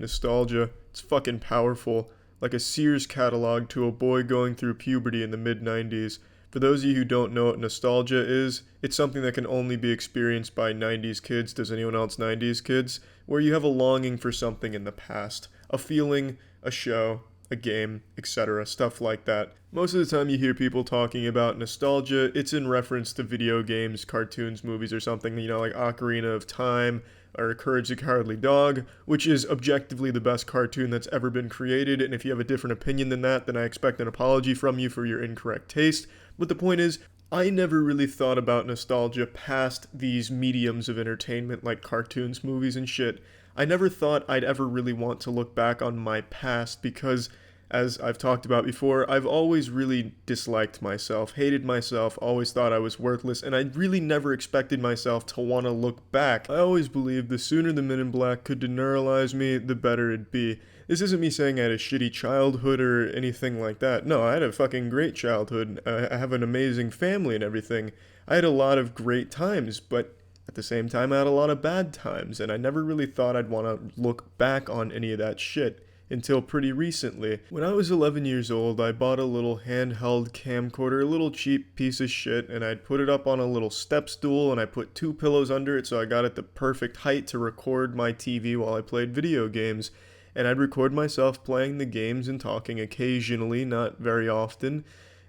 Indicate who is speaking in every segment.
Speaker 1: Nostalgia. It's fucking powerful. Like a Sears catalog to a boy going through puberty in the mid 90s. For those of you who don't know what nostalgia is, it's something that can only be experienced by 90s kids. Does anyone else 90s kids? Where you have a longing for something in the past. A feeling, a show, a game, etc. Stuff like that. Most of the time you hear people talking about nostalgia, it's in reference to video games, cartoons, movies, or something, like Ocarina of Time, or Courage the Cowardly Dog, which is objectively the best cartoon that's ever been created, and if you have a different opinion than that, then I expect an apology from you for your incorrect taste. But the point is, I never really thought about nostalgia past these mediums of entertainment like cartoons, movies, and shit. I never thought I'd ever really want to look back on my past because, as I've talked about before, I've always really disliked myself, hated myself, always thought I was worthless, and I really never expected myself to want to look back. I always believed the sooner the Men in Black could deneuralize me, the better it'd be. This isn't me saying I had a shitty childhood or anything like that. No, I had a fucking great childhood. I have an amazing family and everything. I had a lot of great times, but at the same time I had a lot of bad times, and I never really thought I'd want to look back on any of that shit until pretty recently. When I was 11 years old, I bought a little handheld camcorder, a little cheap piece of shit, and I'd put it up on a little step stool, and I put 2 pillows under it so I got it the perfect height to record my TV while I played video games. And I'd record myself playing the games and talking occasionally, not very often.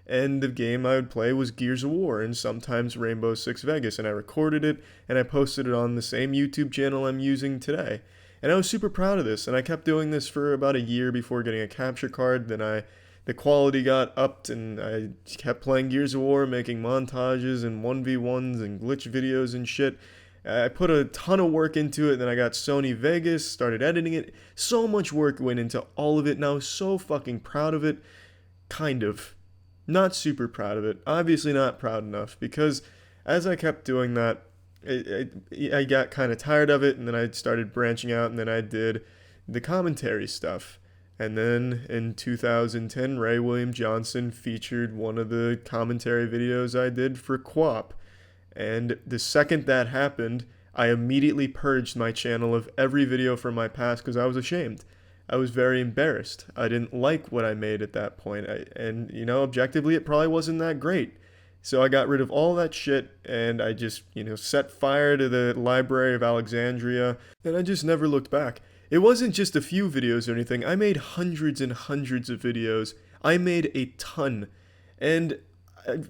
Speaker 1: And the game I would play was Gears of War and sometimes Rainbow Six Vegas, and I recorded it and I posted it on the same YouTube channel I'm using today. And I was super proud of this, and I kept doing this for about a year before getting a capture card. Then the quality got upped, and I kept playing Gears of War, making montages and 1v1s and glitch videos and shit. I put a ton of work into it, then I got Sony Vegas, started editing it. So much work went into all of it, and I was so fucking proud of it. Kind of. Not super proud of it. Obviously not proud enough, because as I kept doing that, I got kind of tired of it, and then I started branching out, and then I did the commentary stuff. And then in 2010, Ray William Johnson featured one of the commentary videos I did for QWOP. And the second that happened, I immediately purged my channel of every video from my past because I was ashamed. I was very embarrassed. I didn't like what I made at that point. Objectively, it probably wasn't that great. So I got rid of all that shit, and I just, set fire to the Library of Alexandria, and I just never looked back. It wasn't just a few videos or anything. I made hundreds and hundreds of videos. I made a ton. And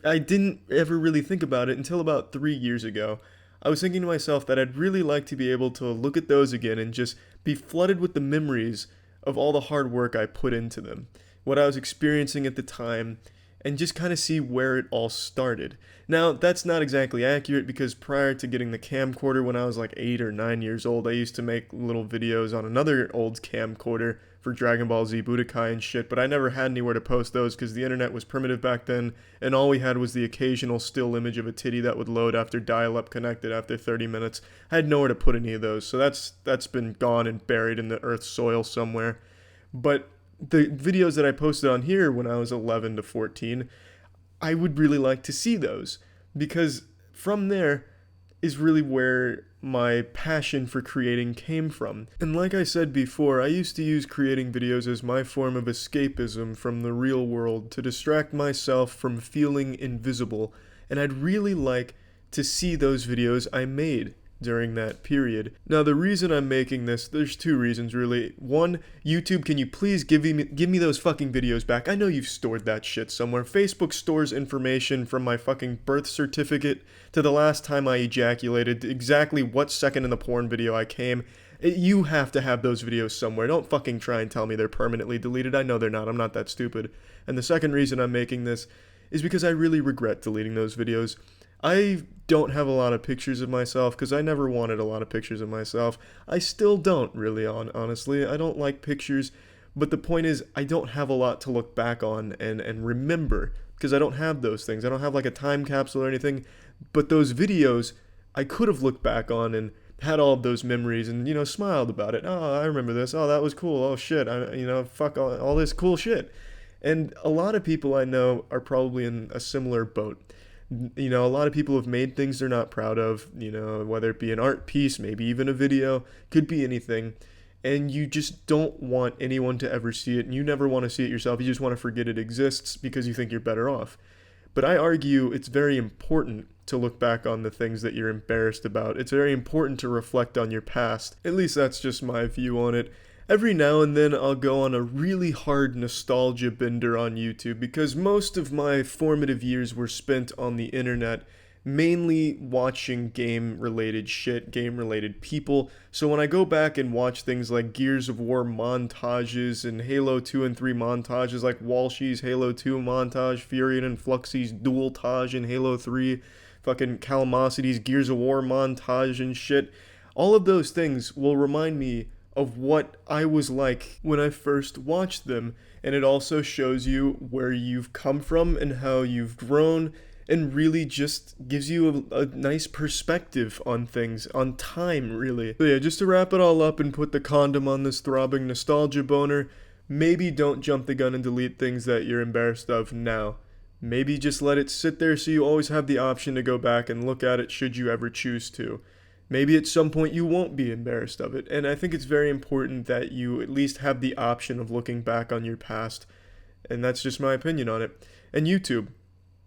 Speaker 1: I didn't ever really think about it until about 3 years ago. I was thinking to myself that I'd really like to be able to look at those again and just be flooded with the memories of all the hard work I put into them, what I was experiencing at the time, and just kind of see where it all started. Now, that's not exactly accurate because prior to getting the camcorder when I was like 8 or 9 years old, I used to make little videos on another old camcorder for Dragon Ball Z Budokai and shit, but I never had anywhere to post those because the internet was primitive back then, and all we had was the occasional still image of a titty that would load after dial-up connected after 30 minutes. I had nowhere to put any of those, so that's been gone and buried in the earth's soil somewhere. But the videos that I posted on here when I was 11 to 14, I would really like to see those, because from there is really where my passion for creating came from. And like I said before, I used to use creating videos as my form of escapism from the real world to distract myself from feeling invisible, and I'd really like to see those videos I made during that period. Now, the reason I'm making this, there's 2 reasons really. One, YouTube, can you please give me those fucking videos back? I know you've stored that shit somewhere. Facebook stores information from my fucking birth certificate to the last time I ejaculated, to exactly what second in the porn video I came. You have to have those videos somewhere. Don't fucking try and tell me they're permanently deleted. I know they're not. I'm not that stupid. And the second reason I'm making this is because I really regret deleting those videos. I don't have a lot of pictures of myself because I never wanted a lot of pictures of myself. I still don't really, honestly. I don't like pictures, but the point is I don't have a lot to look back on and remember because I don't have those things. I don't have like a time capsule or anything, but those videos I could have looked back on and had all of those memories and, smiled about it. Oh, I remember this. Oh, that was cool. Oh, shit. Fuck all this cool shit. And a lot of people I know are probably in a similar boat. A lot of people have made things they're not proud of, whether it be an art piece, maybe even a video, could be anything. and you just don't want anyone to ever see it, and you never want to see it yourself. You just want to forget it exists because you think you're better off. But I argue it's very important to look back on the things that you're embarrassed about. It's very important to reflect on your past. At least that's just my view on it. Every now and then I'll go on a really hard nostalgia bender on YouTube because most of my formative years were spent on the internet, mainly watching game related shit, game related people. So when I go back and watch things like Gears of War montages and Halo 2 and 3 montages, like Walshy's Halo 2 montage, Furion and Fluxy's Dualtage in Halo 3, fucking Calamosity's Gears of War montage and shit, all of those things will remind me of what I was like when I first watched them, and it also shows you where you've come from and how you've grown, and really just gives you a nice perspective on things, on time, really. So yeah, just to wrap it all up and put the condom on this throbbing nostalgia boner, maybe don't jump the gun and delete things that you're embarrassed of now. Maybe just let it sit there so you always have the option to go back and look at it should you ever choose to. Maybe at some point you won't be embarrassed of it, and I think it's very important that you at least have the option of looking back on your past, and that's just my opinion on it. And YouTube,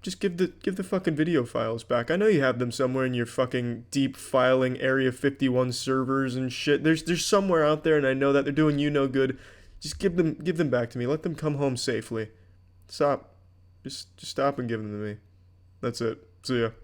Speaker 1: just give the fucking video files back. I know you have them somewhere in your fucking deep filing Area 51 servers and shit. There's somewhere out there, and I know that they're doing you no good. Just give them back to me. Let them come home safely. Stop. Just stop and give them to me. That's it. See ya.